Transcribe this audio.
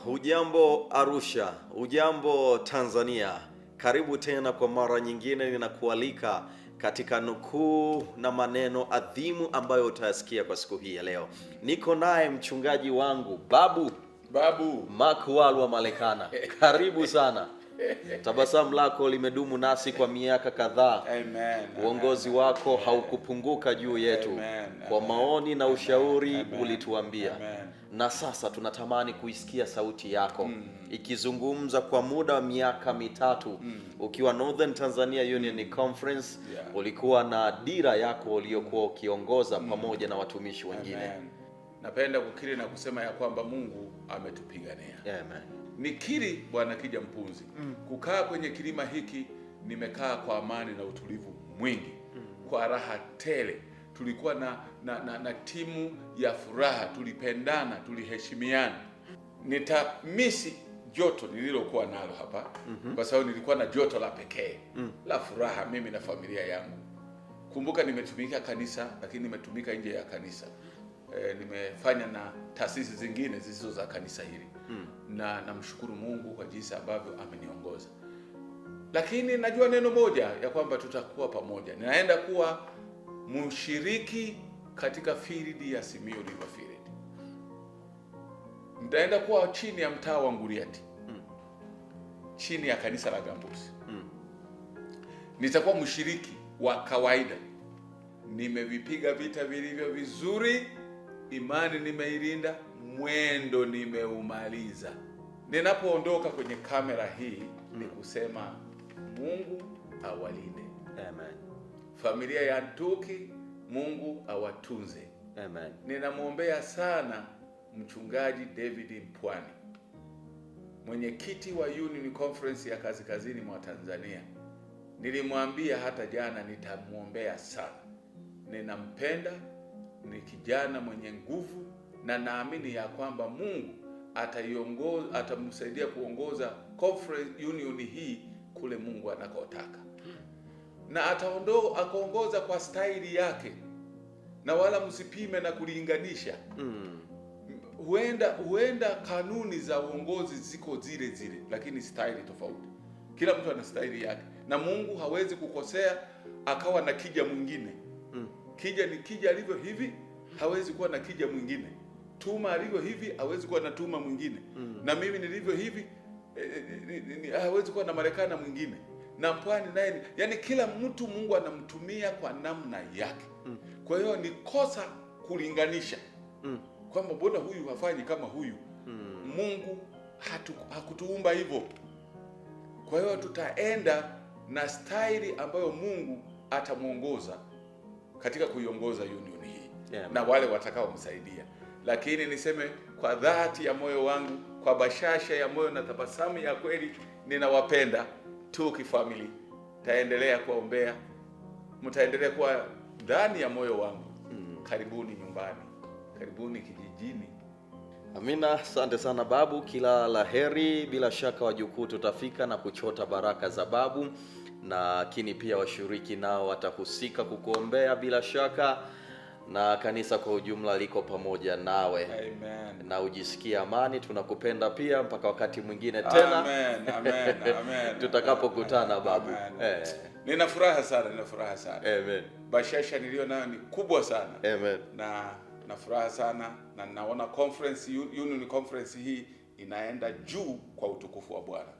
Hujambo Arusha, hujambo Tanzania. Karibu tena kwa mara nyingine, ninakualika katika nukuu na maneno adhimu ambayo utayasikia kwa siku hii ya leo. Niko naye mchungaji wangu Babu Makualu wa Malekana. Karibu sana. Tabasamu lako limedumu nasi kwa miaka kadhaa. Amen. Uongozi wako haukupunguka juu yetu. Amen. Kwa maoni na ushauri Amen. ulituambia. Amen. Na sasa tunatamani kuisikia sauti yako ikizungumza kwa muda wa miaka mitatu ukiwa Northern Tanzania Union Conference. Ulikuwa na dira yako uliyokuwa ukiongoza pamoja na watumishi wengine. Amen. Napenda kukiri na kusema ya kwamba Mungu ametupigania. Amen. Nikiri Bwana Kija Mpunzi. Kukaa kwenye kilima hiki nimekaa kwa amani na utulivu mwingi. Kwa raha tele. Tulikuwa na timu ya furaha, tulipendana, tuliheshimiana. Nitamisi joto nililokuwa nalo hapa kwa sababu nilikuwa na joto la pekee la furaha mimi na familia yangu. Kumbuka nimetumika kanisa, lakini nimetumika nje ya kanisa. Nimefanya na taasisi zingine zisizo za kanisa hili. Na namshukuru Mungu kwa jinsi ambavyo ameniongoza. Lakini najua neno moja ya kwamba tutakuwa pamoja. Ninaenda kuwa mshiriki katika field ya Simiyu River Field. Nitaenda kuwa chini ya mtaa wa Nguriati. Chini ya kanisa la Gambusi. Nitakuwa mshiriki wa kawaida. Nimevipiga vita vilivyo vizuri, imani nimeilinda, mwendo nimeumaliza. Ninapoondoka kwenye kamera hii ni kusema Mungu awalinde. Amen. Familia ya Ntuki, Mungu awatunze. Amen. Ninamwombea sana mchungaji David Mpwani, mwenyekiti wa Union Conference ya kaskazini mwa Tanzania. Nilimwambia hata jana nitamwombea sana. Ninampenda, ni kijana mwenye nguvu na naamini ya kwamba Mungu atamsaidia kuongoza conference union hii kule Mungu anakotaka. Na akaongoza kwa staili yake. Na wala msipime na kulinganisha. Huenda kanuni za uongozi ziko zile zile, lakini staili tofauti. Kila mtu ana staili yake. Na Mungu hawezi kukosea akawa na kija mwingine. Kija ni kija alivyo hivi, hawezi kuwa na kija mwingine. Tuma alivyo hivi, hawezi kuwa na tuma mwingine. Na mimi nilivyo hivi, hawezi kuwa na Marekani mwingine. Na Mpwani naye, yani kila mtu Mungu anamtumia kwa namna yake. Kwa hiyo ni kosa kulinganisha. Kwamba mbona huyu hafanyi kama huyu. Mungu hakutuumba hivyo. Kwa hiyo tutaenda na staili ambayo Mungu atamuongoza katika kuiongoza union hii. Na wale watakaomsaidia. Lakini niseme kwa dhati ya moyo wangu, kwa bashasha ya moyo na tabasamu ya kweli, ninawapenda Ntuki family. Taendelea kuombea. Mtaendelea kuwa ndani ya moyo wangu. Karibuni nyumbani. Karibuni kijijini. Amina, asante sana Babu, kila laheri. Bila shaka wajukuu tutafika na kuchota baraka za Babu, lakini pia washiriki nao watahusika kukuombea bila shaka, na kanisa kwa ujumla liko pamoja nawe. Amen. Na ujisikie amani, tunakupenda pia mpaka wakati mwingine tena. Amen, amen, amen. Tutakapokutana Babu. Nina furaha sana. Amen. Bashasha nilio nayo ni kubwa sana. Amen. Na furaha sana na naona Union Conference hii inaenda juu kwa utukufu wa Bwana.